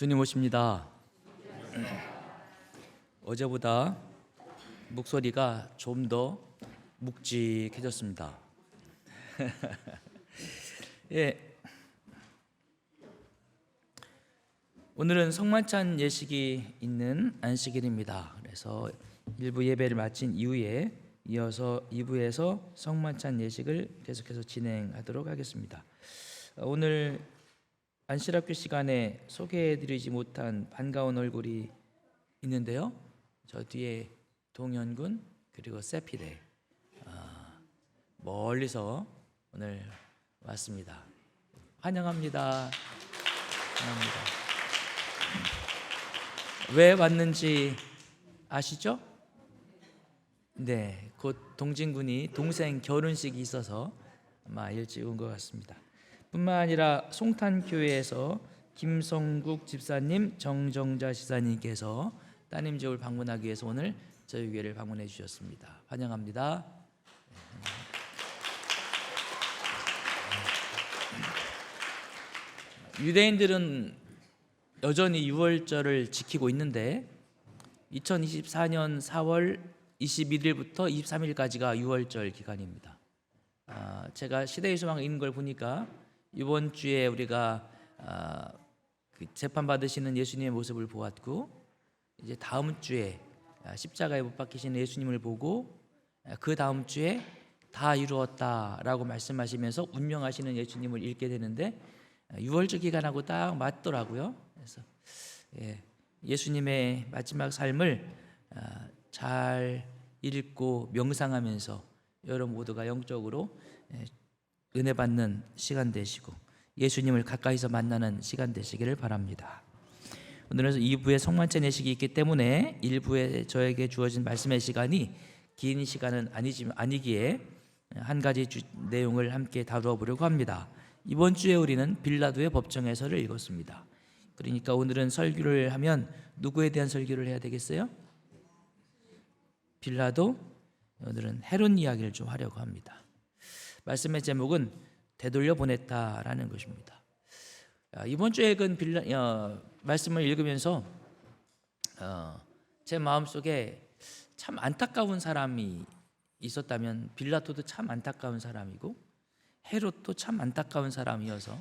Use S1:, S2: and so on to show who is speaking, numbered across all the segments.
S1: 주님 오십니다. 어제보다 목소리가 좀 더 묵직해졌습니다. 예, 오늘은 성만찬 예식이 있는 안식일입니다. 그래서 1부 예배를 마친 이후에 이어서 2부에서 성만찬 예식을 계속해서 진행하도록 하겠습니다. 오늘 안실학교 시간에 소개해드리지 못한 반가운 얼굴이 있는데요. 저 뒤에 동현군 그리고 세피레 멀리서 오늘 왔습니다. 환영합니다. 환영합니다. 왜 왔는지 아시죠? 네, 곧 동진군이 동생 결혼식이 있어서 아마 일찍 온 것 같습니다. 뿐만 아니라 송탄교회에서 김성국 집사님, 정정자 지사님께서 따님 집을 방문하기 위해서 오늘 저희 교회를 방문해 주셨습니다. 환영합니다. 유대인들은 여전히 유월절을 지키고 있는데 2024년 4월 21일부터 23일까지가 유월절 기간입니다. 제가 시대의 소망을 읽는 걸 보니까 이번 주에 우리가 재판 받으시는 예수님의 모습을 보았고, 이제 다음 주에 십자가에 못 박히시는 예수님을 보고, 그 다음 주에 다 이루었다라고 말씀하시면서 운명하시는 예수님을 읽게 되는데, 유월절 기간하고 딱 맞더라고요. 그래서 예수님의 마지막 삶을 잘 읽고 명상하면서 여러분 모두가 영적으로 은혜 받는 시간 되시고 예수님을 가까이서 만나는 시간 되시기를 바랍니다. 오늘은 2부에 성만찬 예식이 있기 때문에 1부에 저에게 주어진 말씀의 시간이 긴 시간은 아니기에 한 가지 내용을 함께 다루어 보려고 합니다. 이번 주에 우리는 빌라도의 법정에서를 읽었습니다. 그러니까 오늘은 설교를 하면 누구에 대한 설교를 해야 되겠어요? 빌라도. 오늘은 헤롯 이야기를 좀 하려고 합니다. 말씀의 제목은 되돌려 보냈다라는 것입니다. 이번 주에 읽은 말씀을 읽으면서 제 마음속에 참 안타까운 사람이 있었다면 빌라도도 참 안타까운 사람이고 헤롯도 참 안타까운 사람이어서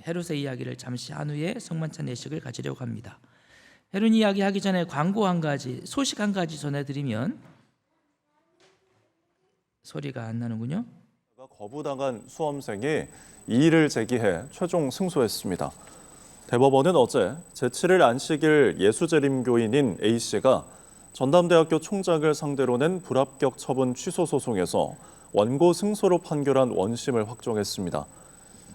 S1: 헤롯의 이야기를 잠시 한 후에 성만찬 예식을 가지려고 합니다. 헤롯 이야기 하기 전에 광고 한 가지, 소식 한 가지 전해드리면, 소리가 안 나는군요.
S2: 거부당한 수험생이 이의를 제기해 최종 승소했습니다. 대법원은 어제 제7일 안식일 예수재림교인인 A씨가 전담대학교 총장을 상대로 낸 불합격 처분 취소 소송에서 원고 승소로 판결한 원심을 확정했습니다.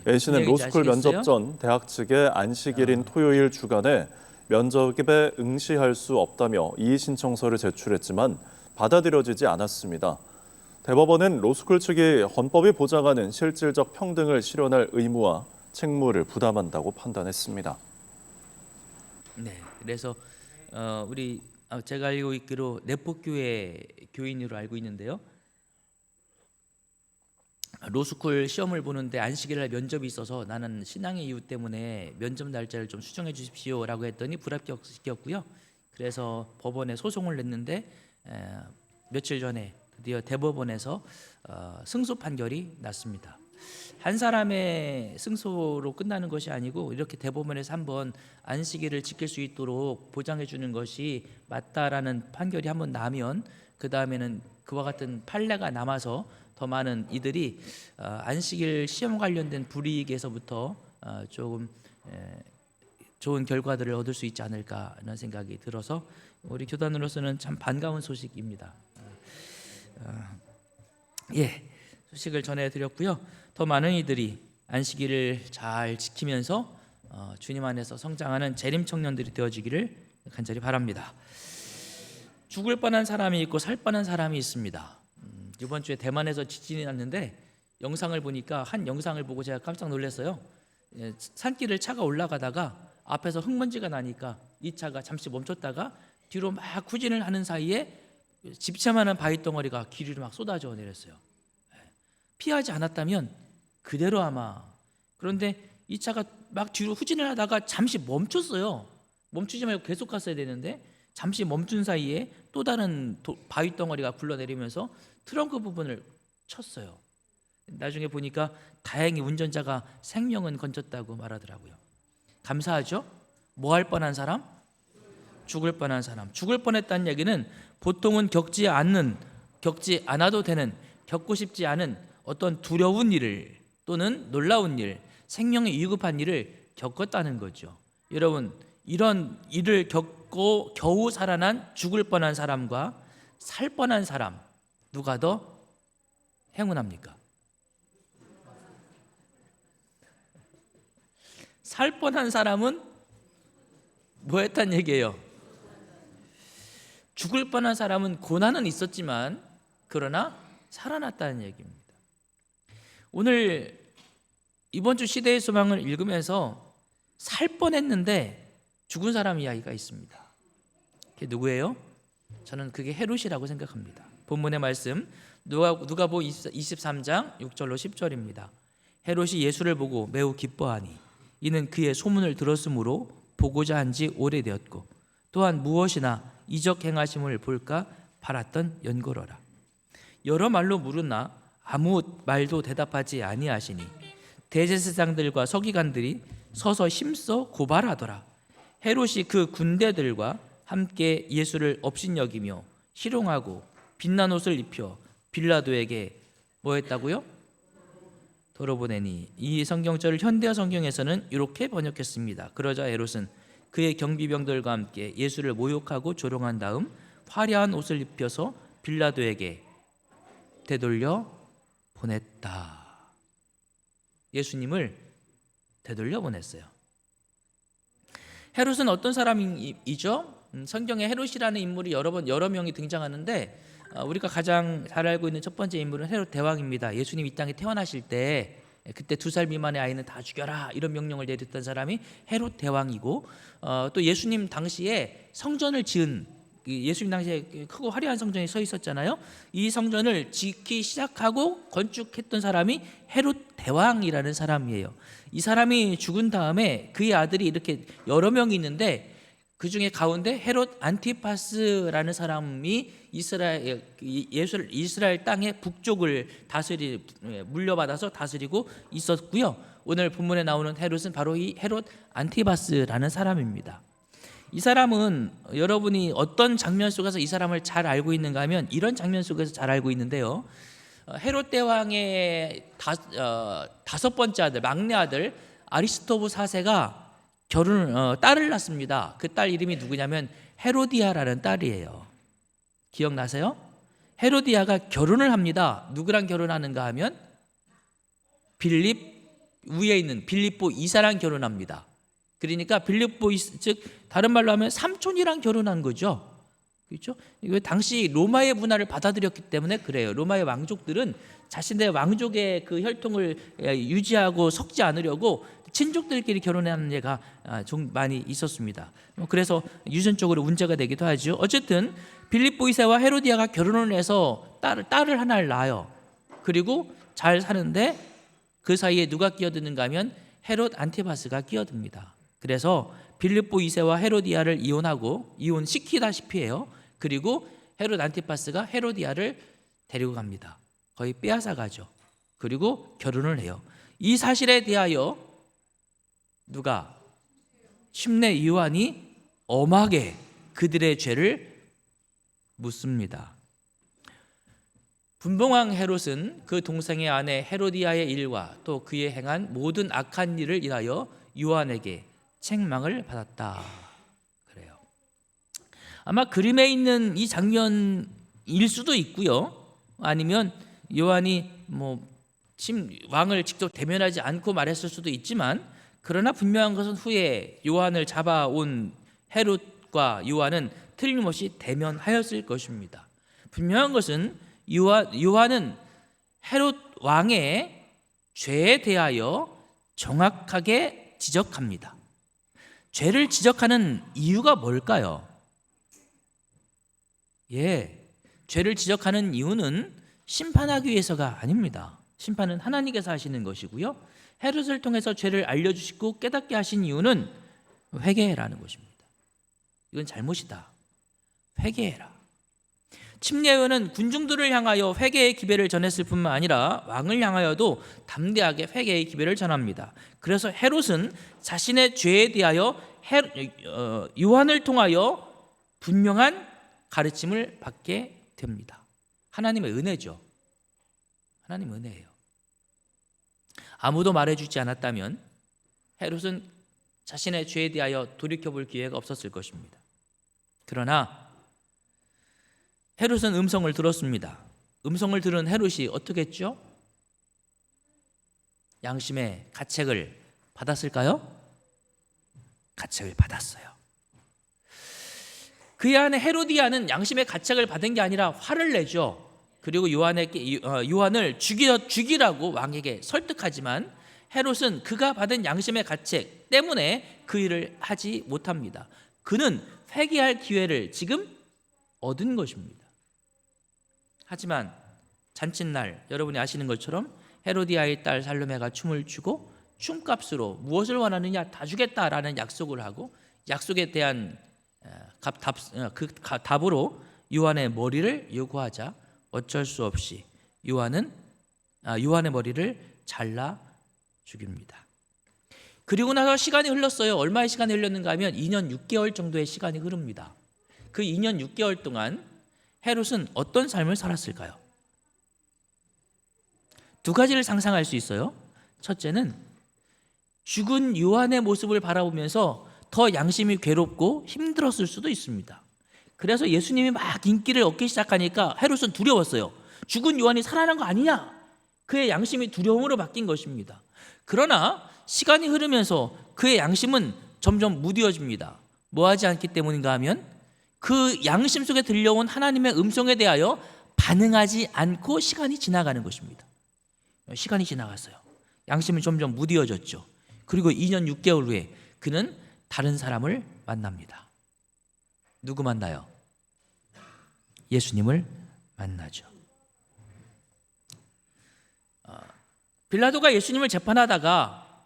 S2: A씨는 로스쿨 면접 전 대학 측에 안식일인 토요일 주간에 면접에 응시할 수 없다며 이의 신청서를 제출했지만 받아들여지지 않았습니다. 대법원은 로스쿨 측이 헌법이 보장하는 실질적 평등을 실현할 의무와 책무를 부담한다고 판단했습니다.
S1: 네, 그래서 제가 알고 있기로 내포교회 교인으로 알고 있는데요. 로스쿨 시험을 보는데 안식일날 면접이 있어서 나는 신앙의 이유 때문에 면접 날짜를 좀 수정해 주십시오라고 했더니 불합격시켰고요. 그래서 법원에 소송을 냈는데 며칠 전에 드디어 대법원에서 승소 판결이 났습니다. 한 사람의 승소로 끝나는 것이 아니고 이렇게 대법원에서 한번 안식일을 지킬 수 있도록 보장해 주는 것이 맞다라는 판결이 한번 나면 그 다음에는 그와 같은 판례가 남아서 더 많은 이들이 안식일 시험 관련된 불이익에서부터 조금 좋은 결과들을 얻을 수 있지 않을까 하는 생각이 들어서 우리 교단으로서는 참 반가운 소식입니다. 소식을 전해드렸고요. 더 많은 이들이 안식일을 잘 지키면서 주님 안에서 성장하는 재림 청년들이 되어지기를 간절히 바랍니다. 죽을 뻔한 사람이 있고 살 뻔한 사람이 있습니다. 이번 주에 대만에서 지진이 났는데 영상을 보니까 한 영상을 보고 제가 깜짝 놀랐어요. 산길을 차가 올라가다가 앞에서 흙먼지가 나니까 이 차가 잠시 멈췄다가 뒤로 막 후진을 하는 사이에 집채만한 바위 덩어리가 길 위로 막 쏟아져 내렸어요. 피하지 않았다면 그대로 아마. 그런데 이 차가 막 뒤로 후진을 하다가 잠시 멈췄어요. 멈추지 말고 계속 갔어야 되는데 잠시 멈춘 사이에 또 다른 바위 덩어리가 굴러내리면서 트렁크 부분을 쳤어요. 나중에 보니까 다행히 운전자가 생명은 건졌다고 말하더라고요. 감사하죠? 뭐 할 뻔한 사람? 죽을 뻔한 사람. 죽을 뻔했다는 얘기는 보통은 겪지 않아도 되는, 겪고 싶지 않은 어떤 두려운 일을 또는 놀라운 일, 생명에 위급한 일을 겪었다는 거죠. 여러분, 이런 일을 겪고 겨우 살아난 죽을 뻔한 사람과 살 뻔한 사람, 누가 더 행운합니까? 살 뻔한 사람은 뭐 했단 얘기예요? 죽을 뻔한 사람은 고난은 있었지만 그러나 살아났다는 얘기입니다. 오늘 이번 주 시대의 소망을 읽으면서 살 뻔했는데 죽은 사람 이야기가 있습니다. 그게 누구예요? 저는 그게 헤롯이라고 생각합니다. 본문의 말씀 누가복음 23장 6절로 10절입니다. 헤롯이 예수를 보고 매우 기뻐하니 이는 그의 소문을 들었으므로 보고자 한지 오래되었고 또한 무엇이나 이적 행하심을 볼까 바랐던 연고로라. 여러 말로 물으나 아무 말도 대답하지 아니하시니 대제사장들과 서기관들이 서서 힘써 고발하더라. 헤롯이 그 군대들과 함께 예수를 업신여기며 희롱하고 빛난 옷을 입혀 빌라도에게 뭐 했다고요? 돌아보내니. 이 성경절을 현대어 성경에서는 이렇게 번역했습니다. 그러자 헤롯은 그의 경비병들과 함께 예수를 모욕하고 조롱한 다음 화려한 옷을 입혀서 빌라도에게 되돌려 보냈다. 예수님을 되돌려 보냈어요. 헤롯은 어떤 사람이죠? 성경에 헤롯이라는 인물이 여러 명이 등장하는데 우리가 가장 잘 알고 있는 첫 번째 인물은 헤롯 대왕입니다. 예수님 이 땅에 태어나실 때 그때 2살 미만의 아이는 다 죽여라 이런 명령을 내렸던 사람이 헤롯 대왕이고 또 예수님 당시에 성전을 지은 예수님 당시에 크고 화려한 성전이 서 있었잖아요. 이 성전을 짓기 시작하고 건축했던 사람이 헤롯 대왕이라는 사람이에요. 이 사람이 죽은 다음에 그의 아들이 이렇게 여러 명이 있는데 그 중에 가운데 헤롯 안티파스라는 사람이 이스라엘 땅의 북쪽을 물려받아서 다스리고 있었고요. 오늘 본문에 나오는 헤롯은 바로 이 헤롯 안티파스라는 사람입니다. 이 사람은 여러분이 어떤 장면 속에서 이 사람을 잘 알고 있는가 하면 이런 장면 속에서 잘 알고 있는데요. 헤롯 대왕의 다섯 번째 아들, 막내 아들 아리스토브 4세가 딸을 낳습니다. 그 딸 이름이 누구냐면 헤로디아라는 딸이에요. 기억나세요? 헤로디아가 결혼을 합니다. 누구랑 결혼하는가 하면 위에 있는 빌립보 2세랑 결혼합니다. 그러니까 빌립보 즉 다른 말로 하면 삼촌이랑 결혼한 거죠. 그렇죠? 이거 당시 로마의 문화를 받아들였기 때문에 그래요. 로마의 왕족들은 자신의 왕족의 그 혈통을 유지하고 섞지 않으려고 친족들끼리 결혼하는 예가 좀 많이 있었습니다. 그래서 유전적으로 문제가 되기도 하죠. 어쨌든 빌립보 2세와 헤로디아가 결혼을 해서 딸을 하나를 낳아요. 그리고 잘 사는데 그 사이에 누가 끼어드는가 하면 헤롯 안티파스가 끼어듭니다. 그래서 빌립보 2세와 헤로디아를 이혼시키다시피 해요. 그리고 헤롯 안티파스가 헤로디아를 데리고 갑니다. 거의 빼앗아 가죠. 그리고 결혼을 해요. 이 사실에 대하여 누가? 침례 요한이 엄하게 그들의 죄를 묻습니다. 분봉왕 헤롯은 그 동생의 아내 헤로디아의 일과 또 그의 행한 모든 악한 일을 인하여 요한에게 책망을 받았다. 그래요. 아마 그림에 있는 이 장면일 수도 있고요. 아니면 요한이 왕을 직접 대면하지 않고 말했을 수도 있지만, 그러나 분명한 것은 후에 요한을 잡아온 헤롯과 요한은 틀림없이 대면하였을 것입니다. 분명한 것은 요한은 헤롯 왕의 죄에 대하여 정확하게 지적합니다. 죄를 지적하는 이유가 뭘까요? 죄를 지적하는 이유는 심판하기 위해서가 아닙니다. 심판은 하나님께서 하시는 것이고요. 헤롯을 통해서 죄를 알려주시고 깨닫게 하신 이유는 회개라는 것입니다. 이건 잘못이다. 회개해라. 침례요한은 군중들을 향하여 회개의 기배를 전했을 뿐만 아니라 왕을 향하여도 담대하게 회개의 기배를 전합니다. 그래서 헤롯은 자신의 죄에 대하여 요한을 통하여 분명한 가르침을 받게 됩니다. 하나님의 은혜죠. 하나님의 은혜예요. 아무도 말해주지 않았다면 헤롯은 자신의 죄에 대하여 돌이켜볼 기회가 없었을 것입니다. 그러나 헤롯은 음성을 들었습니다. 음성을 들은 헤롯이 어떻게 했죠? 양심의 가책을 받았을까요? 가책을 받았어요. 그의 아내 헤로디아는 양심의 가책을 받은 게 아니라 화를 내죠. 그리고 요한을 죽이라고 왕에게 설득하지만 헤롯은 그가 받은 양심의 가책 때문에 그 일을 하지 못합니다. 그는 회개할 기회를 지금 얻은 것입니다. 하지만 잔칫날 여러분이 아시는 것처럼 헤로디아의 딸 살로메가 춤을 추고 춤값으로 무엇을 원하느냐 다 주겠다라는 약속을 하고 약속에 대한 답으로 요한의 머리를 요구하자 어쩔 수 없이 요한의 머리를 잘라 죽입니다. 그리고 나서 시간이 흘렀어요. 얼마의 시간이 흘렀는가 하면 2년 6개월 정도의 시간이 흐릅니다. 그 2년 6개월 동안 헤롯은 어떤 삶을 살았을까요? 두 가지를 상상할 수 있어요. 첫째는 죽은 요한의 모습을 바라보면서 더 양심이 괴롭고 힘들었을 수도 있습니다. 그래서 예수님이 막 인기를 얻기 시작하니까 헤롯은 두려웠어요. 죽은 요한이 살아난 거 아니냐? 그의 양심이 두려움으로 바뀐 것입니다. 그러나 시간이 흐르면서 그의 양심은 점점 무뎌집니다. 뭐하지 않기 때문인가 하면 그 양심 속에 들려온 하나님의 음성에 대하여 반응하지 않고 시간이 지나가는 것입니다. 시간이 지나갔어요. 양심이 점점 무뎌졌죠. 그리고 2년 6개월 후에 그는 다른 사람을 만납니다. 누구 만나요? 예수님을 만나죠. 빌라도가 예수님을 재판하다가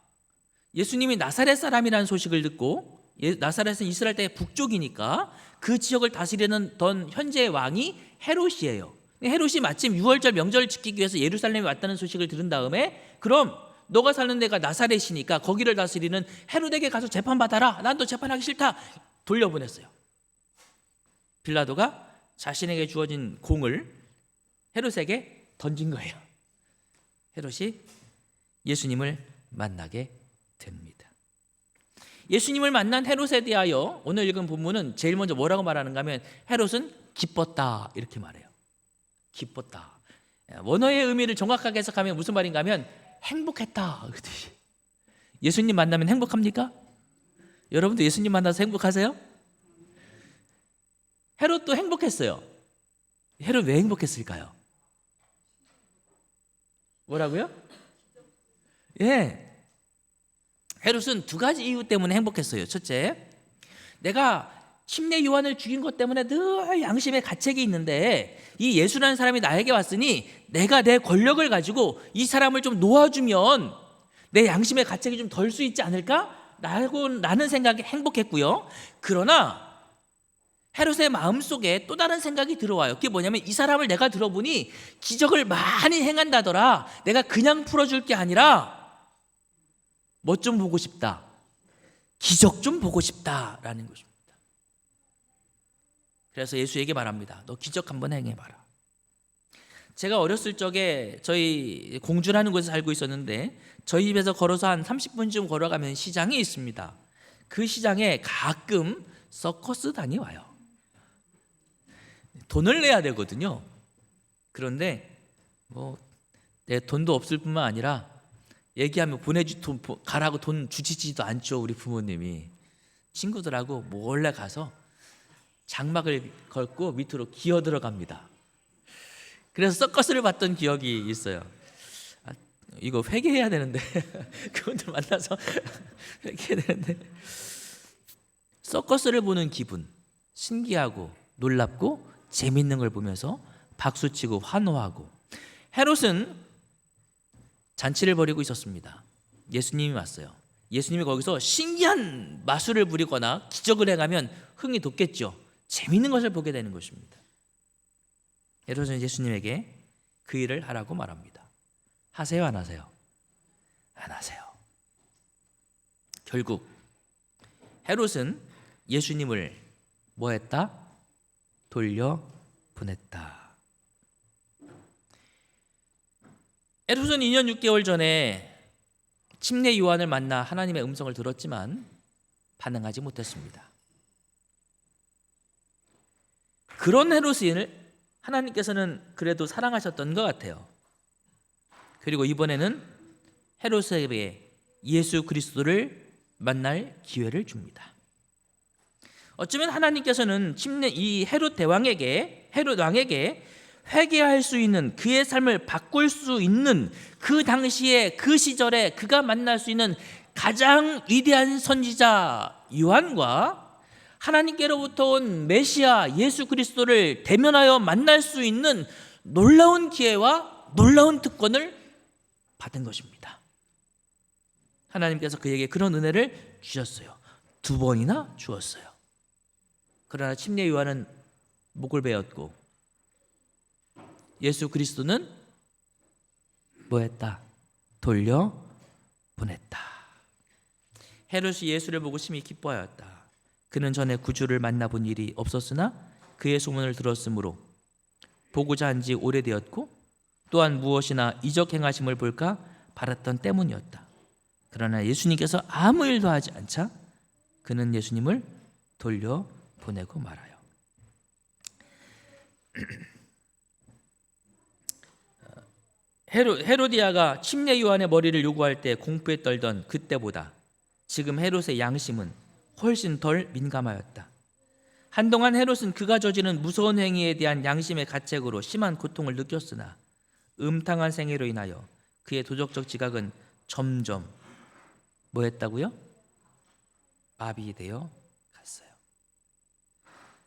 S1: 예수님이 나사렛 사람이라는 소식을 듣고 나사렛은 이스라엘 땅의 북쪽이니까 그 지역을 다스리는 현재의 왕이 헤롯이에요. 헤롯이 마침 6월절 명절을 지키기 위해서 예루살렘에 왔다는 소식을 들은 다음에 그럼 너가 사는 데가 나사렛이니까 거기를 다스리는 헤롯에게 가서 재판받아라. 난 너 재판하기 싫다. 돌려보냈어요. 빌라도가 자신에게 주어진 공을 헤롯에게 던진 거예요. 헤롯이 예수님을 만나게 됩니다. 예수님을 만난 헤롯에 대하여 오늘 읽은 본문은 제일 먼저 뭐라고 말하는가 하면 헤롯은 기뻤다 이렇게 말해요. 기뻤다. 원어의 의미를 정확하게 해석하면 무슨 말인가 하면 행복했다. 예수님 만나면 행복합니까? 여러분도 예수님 만나서 행복하세요? 헤롯도 행복했어요. 헤롯 왜 행복했을까요? 뭐라고요? 헤롯은 두 가지 이유 때문에 행복했어요. 첫째, 내가 침례 요한을 죽인 것 때문에 늘 양심의 가책이 있는데 이 예수라는 사람이 나에게 왔으니 내가 내 권력을 가지고 이 사람을 좀 놓아주면 내 양심의 가책이 좀 덜 수 있지 않을까? 라는 생각에 행복했고요. 그러나 헤롯의 마음속에 또 다른 생각이 들어와요. 그게 뭐냐면 이 사람을 내가 들어보니 기적을 많이 행한다더라. 내가 그냥 풀어줄 게 아니라 뭐 좀 보고 싶다. 기적 좀 보고 싶다라는 것입니다. 그래서 예수에게 말합니다. 너 기적 한번 행해봐라. 제가 어렸을 적에 저희 공주라는 곳에 살고 있었는데 저희 집에서 걸어서 한 30분쯤 걸어가면 시장이 있습니다. 그 시장에 가끔 서커스단이 와요. 돈을 내야 되거든요. 그런데 내 돈도 없을 뿐만 아니라 얘기하면 가라고 돈 주시지도 않죠. 우리 부모님이. 친구들하고 몰래 가서 장막을 걸고 밑으로 기어 들어갑니다. 그래서 서커스를 봤던 기억이 있어요. 이거 회개해야 되는데 그분들 만나서 회개해야 되는데 서커스를 보는 기분, 신기하고 놀랍고 재밌는 걸 보면서 박수치고 환호하고. 헤롯은 잔치를 벌이고 있었습니다. 예수님이 왔어요. 예수님이 거기서 신기한 마술을 부리거나 기적을 행하면 흥이 돋겠죠. 재미있는 것을 보게 되는 것입니다. 헤롯은 예수님에게 그 일을 하라고 말합니다. 하세요, 안 하세요? 안 하세요. 결국 헤롯은 예수님을 뭐 했다? 돌려보냈다. 헤롯은 2년 6개월 전에 침례 요한을 만나 하나님의 음성을 들었지만 반응하지 못했습니다. 그런 헤롯을 하나님께서는 그래도 사랑하셨던 것 같아요. 그리고 이번에는 헤롯에게 예수 그리스도를 만날 기회를 줍니다. 어쩌면 하나님께서는 이 헤롯 왕에게 회개할 수 있는, 그의 삶을 바꿀 수 있는, 그 당시에 그 시절에 그가 만날 수 있는 가장 위대한 선지자 요한과 하나님께로부터 온 메시아 예수 그리스도를 대면하여 만날 수 있는 놀라운 기회와 놀라운 특권을 받은 것입니다. 하나님께서 그에게 그런 은혜를 주셨어요. 2번이나 주었어요. 그러나 침례 요한은 목을 베었고 예수 그리스도는 뭐했다? 돌려보냈다. 헤롯이 예수를 보고 심히 기뻐하였다. 그는 전에 구주를 만나본 일이 없었으나 그의 소문을 들었으므로 보고자 한 지 오래되었고 또한 무엇이나 이적 행하심을 볼까 바랐던 때문이었다. 그러나 예수님께서 아무 일도 하지 않자 그는 예수님을 돌려보내고 말아요. 헤로디아가 침례 요한의 머리를 요구할 때 공포에 떨던 그때보다 지금 헤롯의 양심은 훨씬 덜 민감하였다. 한동안 헤롯은 그가 저지른 무서운 행위에 대한 양심의 가책으로 심한 고통을 느꼈으나 음탕한 생애로 인하여 그의 도덕적 지각은 점점 뭐했다고요? 마비되어 갔어요.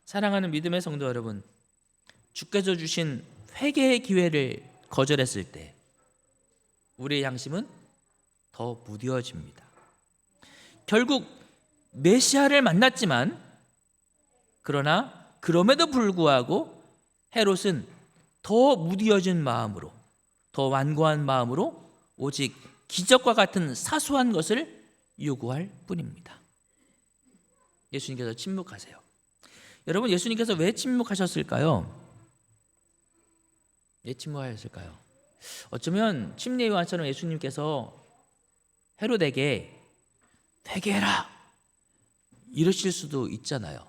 S1: 사랑하는 믿음의 성도 여러분, 주께서 주신 회개의 기회를 거절했을 때 우리의 양심은 더 무뎌집니다. 결국 메시아를 만났지만 그러나 그럼에도 불구하고 헤롯은 더 무뎌진 마음으로, 더 완고한 마음으로 오직 기적과 같은 사소한 것을 요구할 뿐입니다. 예수님께서 침묵하세요. 여러분, 예수님께서 왜 침묵하셨을까요? 왜 침묵하셨을까요? 어쩌면 침례 요한처럼 예수님께서 헤롯에게 회개해라 이러실 수도 있잖아요.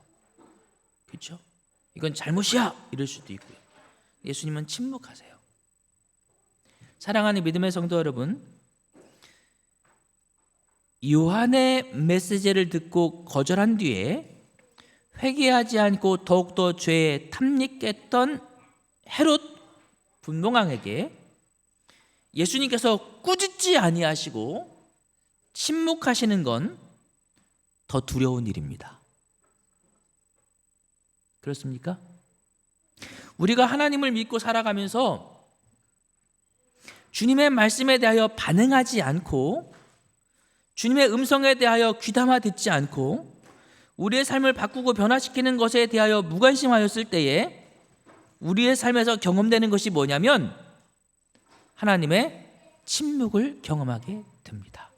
S1: 그렇죠? 이건 잘못이야 이럴 수도 있고요. 예수님은 침묵하세요. 사랑하는 믿음의 성도 여러분, 요한의 메시지를 듣고 거절한 뒤에 회개하지 않고 더욱더 죄에 탐닉했던 헤롯 분봉왕에게 예수님께서 꾸짖지 아니하시고 침묵하시는 건 더 두려운 일입니다. 그렇습니까? 우리가 하나님을 믿고 살아가면서 주님의 말씀에 대하여 반응하지 않고 주님의 음성에 대하여 귀담아 듣지 않고 우리의 삶을 바꾸고 변화시키는 것에 대하여 무관심하였을 때에 우리의 삶에서 경험되는 것이 뭐냐면 하나님의 침묵을 경험하게 됩니다.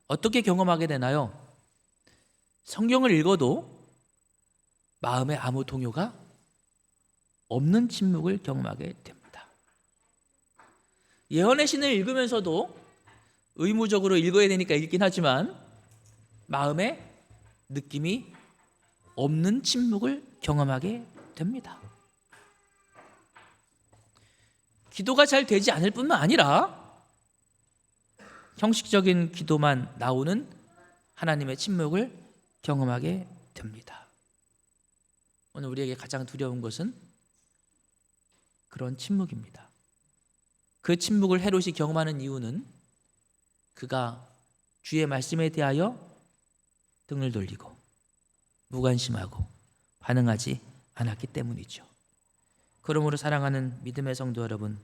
S1: 어떻게 경험하게 되나요? 성경을 읽어도 마음에 아무 동요가 없는 침묵을 경험하게 됩니다. 예언의 신을 읽으면서도 의무적으로 읽어야 되니까 읽긴 하지만 마음에 느낌이 없는 침묵을 경험하게 됩니다. 기도가 잘 되지 않을 뿐만 아니라 형식적인 기도만 나오는 하나님의 침묵을 경험하게 됩니다. 오늘 우리에게 가장 두려운 것은 그런 침묵입니다. 그 침묵을 헤롯이 경험하는 이유는 그가 주의 말씀에 대하여 등을 돌리고 무관심하고 반응하지 않았기 때문이죠. 그러므로 사랑하는 믿음의 성도 여러분,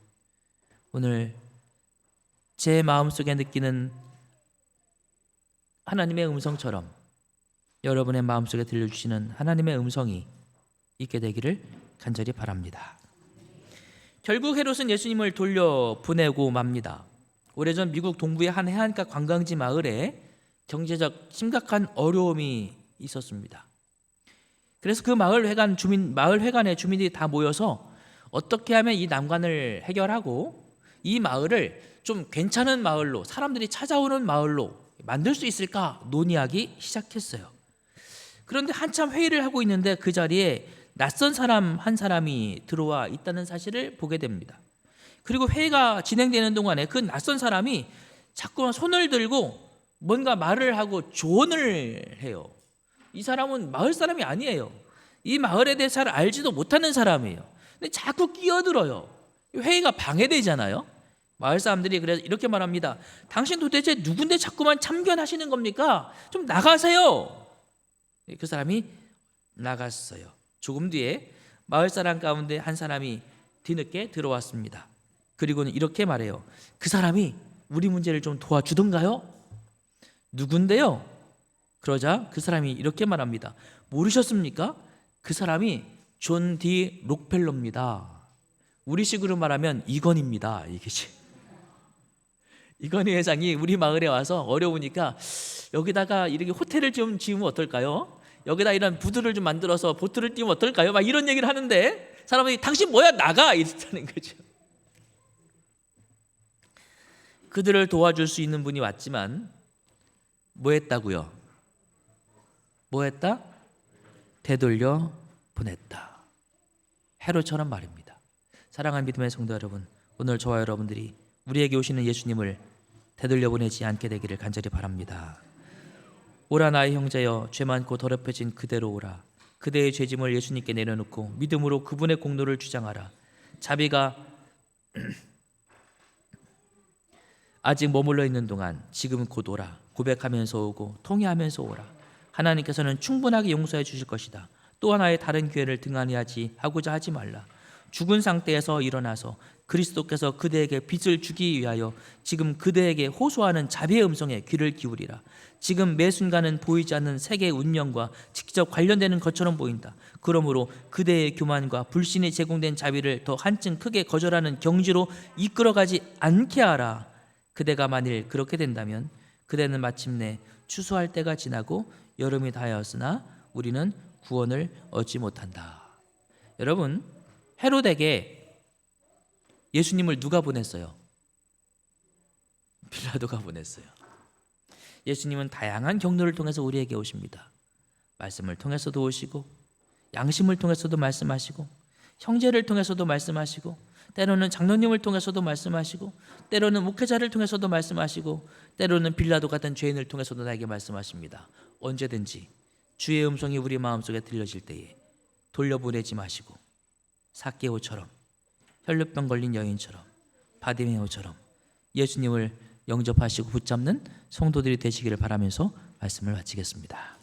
S1: 오늘 제 마음속에 느끼는 하나님의 음성처럼 여러분의 마음속에 들려주시는 하나님의 음성이 있게 되기를 간절히 바랍니다. 결국 헤롯은 예수님을 돌려보내고 맙니다. 오래전 미국 동부의 한 해안가 관광지 마을에 경제적 심각한 어려움이 있었습니다. 그래서 그 마을 회관의 주민들이 다 모여서 어떻게 하면 이 난관을 해결하고 이 마을을 좀 괜찮은 마을로, 사람들이 찾아오는 마을로 만들 수 있을까 논의하기 시작했어요. 그런데 한참 회의를 하고 있는데 그 자리에 낯선 사람 한 사람이 들어와 있다는 사실을 보게 됩니다. 그리고 회의가 진행되는 동안에 그 낯선 사람이 자꾸만 손을 들고 뭔가 말을 하고 조언을 해요. 이 사람은 마을 사람이 아니에요. 이 마을에 대해 잘 알지도 못하는 사람이에요. 근데 자꾸 끼어들어요. 회의가 방해되잖아요. 마을 사람들이 그래서 이렇게 말합니다. 당신 도대체 누군데 자꾸만 참견하시는 겁니까? 좀 나가세요. 그 사람이 나갔어요. 조금 뒤에 마을 사람 가운데 한 사람이 뒤늦게 들어왔습니다. 그리고는 이렇게 말해요. 그 사람이 우리 문제를 좀 도와주던가요? 누군데요? 그러자 그 사람이 이렇게 말합니다. 모르셨습니까? 그 사람이 존 D 록펠러입니다. 우리식으로 말하면 이건희입니다. 이게지. 이건희 회장이 우리 마을에 와서 어려우니까 여기다가 이렇게 호텔을 좀 지으면 어떨까요? 여기다 이런 부두를 좀 만들어서 보트를 띄우면 어떨까요? 막 이런 얘기를 하는데 사람들이 당신 뭐야 나가 이랬다는 거죠. 그들을 도와줄 수 있는 분이 왔지만 뭐 했다고요? 뭐 했다? 되돌려 보냈다. 헤롯처럼 말입니다. 사랑하는 믿음의 성도 여러분, 오늘 저와 여러분들이 우리에게 오시는 예수님을 되돌려 보내지 않게 되기를 간절히 바랍니다. 오라 나의 형제여, 죄 많고 더럽혀진 그대로 오라. 그대의 죄짐을 예수님께 내려놓고 믿음으로 그분의 공로를 주장하라. 자비가 아직 머물러 있는 동안 지금 곧 오라. 고백하면서 오고 통회하면서 오라. 하나님께서는 충분하게 용서해 주실 것이다. 또 하나의 다른 기회를 등한히 하고자 하지 말라. 죽은 상태에서 일어나서 그리스도께서 그대에게 빚을 주기 위하여 지금 그대에게 호소하는 자비의 음성에 귀를 기울이라. 지금 매 순간은 보이지 않는 세계의 운명과 직접 관련되는 것처럼 보인다. 그러므로 그대의 교만과 불신이 제공된 자비를 더 한층 크게 거절하는 경지로 이끌어가지 않게 하라. 그대가 만일 그렇게 된다면 그대는 마침내 추수할 때가 지나고 여름이 다하였으나 우리는 구원을 얻지 못한다. 여러분, 헤롯에게 예수님을 누가 보냈어요? 빌라도가 보냈어요. 예수님은 다양한 경로를 통해서 우리에게 오십니다. 말씀을 통해서도 오시고, 양심을 통해서도 말씀하시고, 형제를 통해서도 말씀하시고, 때로는 장로님을 통해서도 말씀하시고, 때로는 목회자를 통해서도 말씀하시고, 때로는 빌라도 같은 죄인을 통해서도 나에게 말씀하십니다. 언제든지 주의 음성이 우리 마음속에 들려질 때에 돌려보내지 마시고 삭개오처럼, 혈루병 걸린 여인처럼, 바디메오처럼 예수님을 영접하시고 붙잡는 성도들이 되시기를 바라면서 말씀을 마치겠습니다.